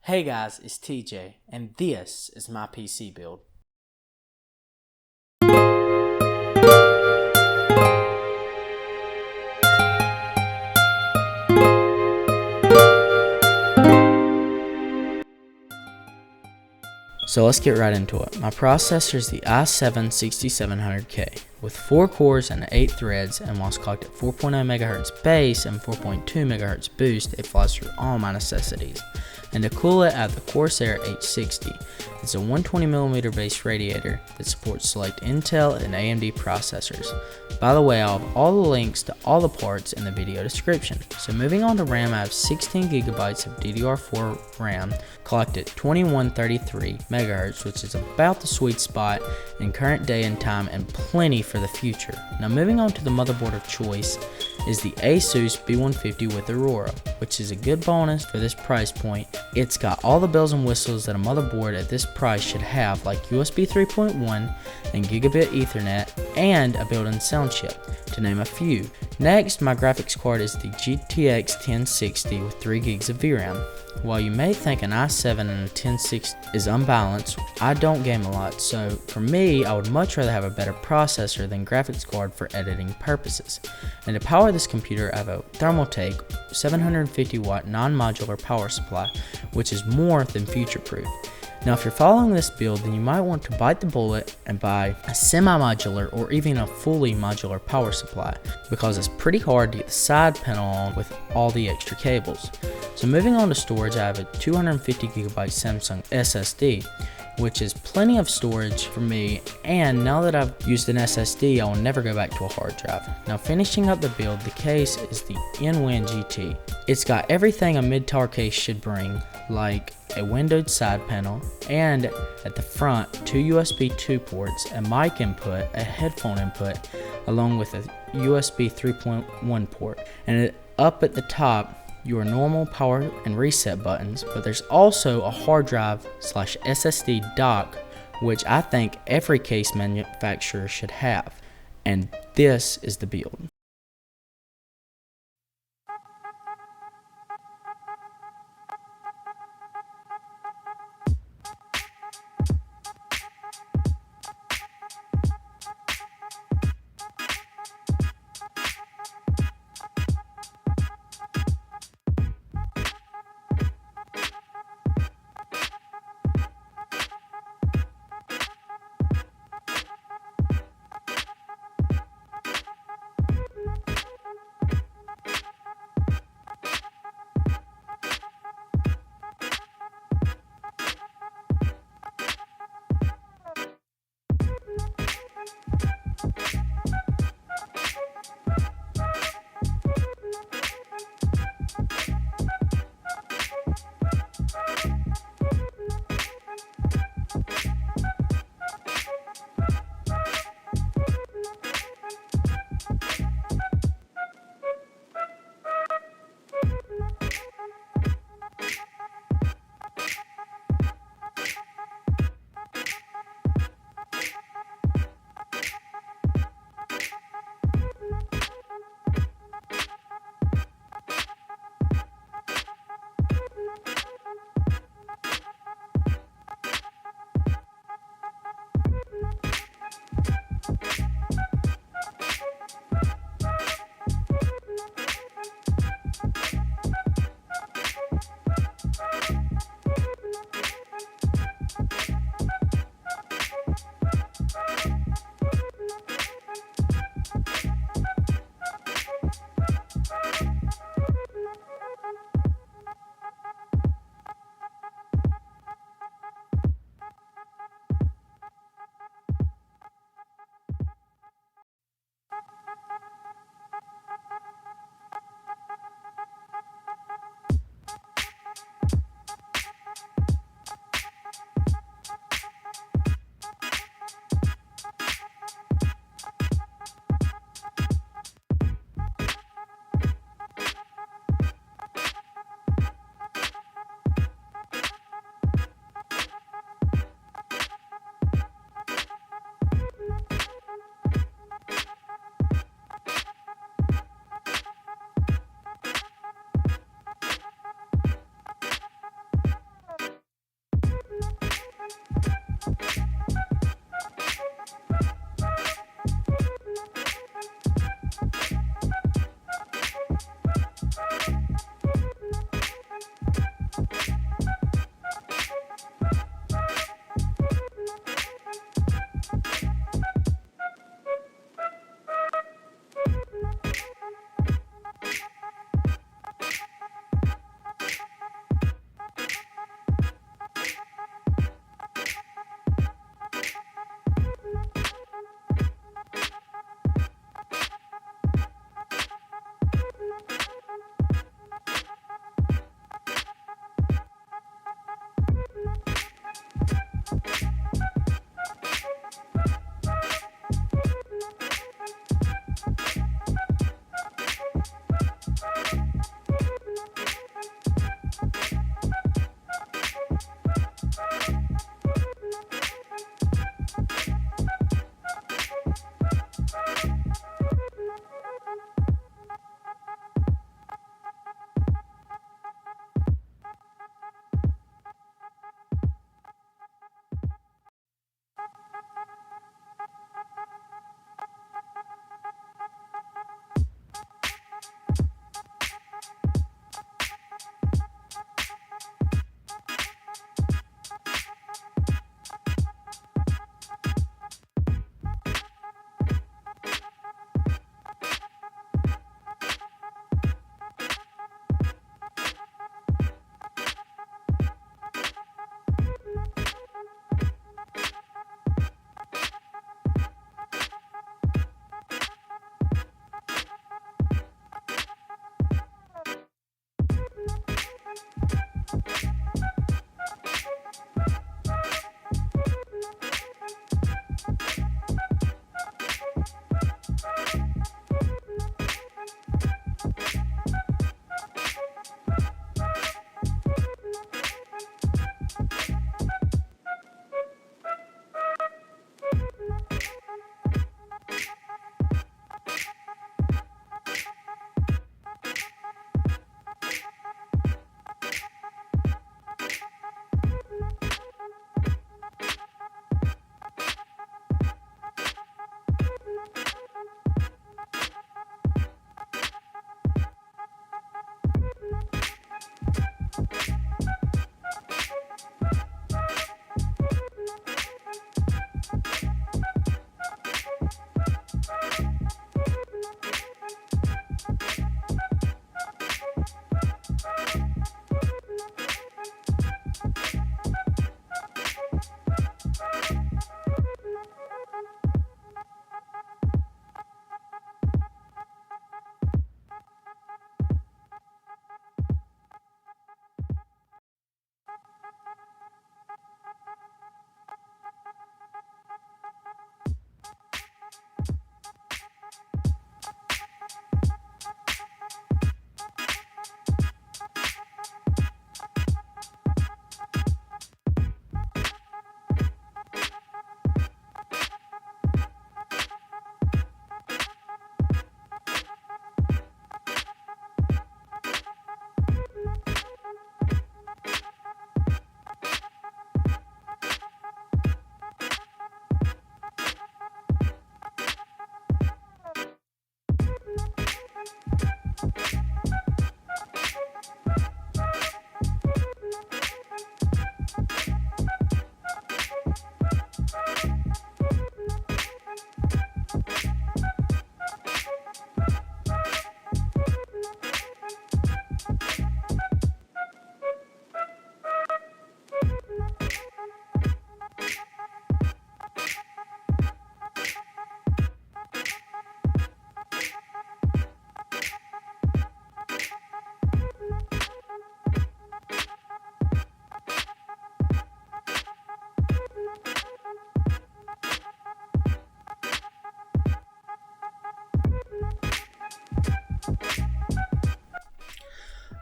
Hey guys, it's TJ, and this is my PC build. So let's get right into it. My processor is the i7-6700K with 4 cores and 8 threads, and whilst clocked at 4.0 MHz base and 4.2 MHz boost, it flies through all my necessities. And to cool it, I have the Corsair H60. It's a 120mm base radiator that supports select Intel and AMD processors. By the way, I'll have all the links to all the parts in the video description. So moving on to RAM, I have 16GB of DDR4 RAM clocked at 2133 MHz, which is about the sweet spot in current day and time and plenty for the future. Now moving on to the motherboard of choice is the Asus B150 with Aurora, which is a good bonus for this price point. It's got all the bells and whistles that a motherboard at this price should have, like USB 3.1 and gigabit Ethernet and a built-in sound chip, to name a few. Next, my graphics card is the GTX 1060 with 3 gigs of VRAM. While you may think an i7 and a 1060 is unbalanced, I don't game a lot, so for me, I would much rather have a better processor than graphics card for editing purposes. And to power this computer, I have a Thermaltake 750 watt non-modular power supply, which is more than future-proof. Now if you're following this build, then you might want to bite the bullet and buy a semi-modular or even a fully modular power supply, because it's pretty hard to get the side panel on with all the extra cables. So moving on to storage, I have a 250GB Samsung SSD, which is plenty of storage for me, and now that I've used an SSD, I will never go back to a hard drive. Now finishing up the build, the case is the InWin GT. It's got everything a mid-tower case should bring, like a windowed side panel, and at the front, 2 USB 2 ports, a mic input, a headphone input, along with a USB 3.1 port. And up at the top, your normal power and reset buttons, but there's also a hard drive / SSD dock, which I think every case manufacturer should have. And this is the build.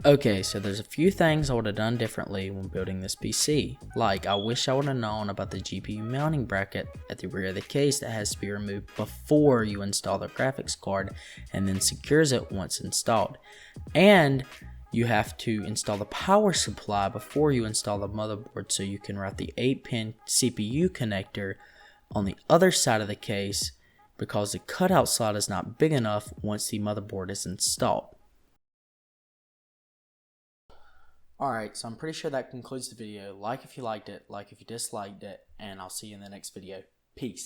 Okay, so there's a few things I would have done differently when building this PC. Like, I wish I would have known about the GPU mounting bracket at the rear of the case that has to be removed before you install the graphics card and then secures it once installed. And you have to install the power supply before you install the motherboard so you can route the 8-pin CPU connector on the other side of the case because the cutout slot is not big enough once the motherboard is installed. Alright, so I'm pretty sure that concludes the video. Like if you liked it, like if you disliked it, and I'll see you in the next video. Peace.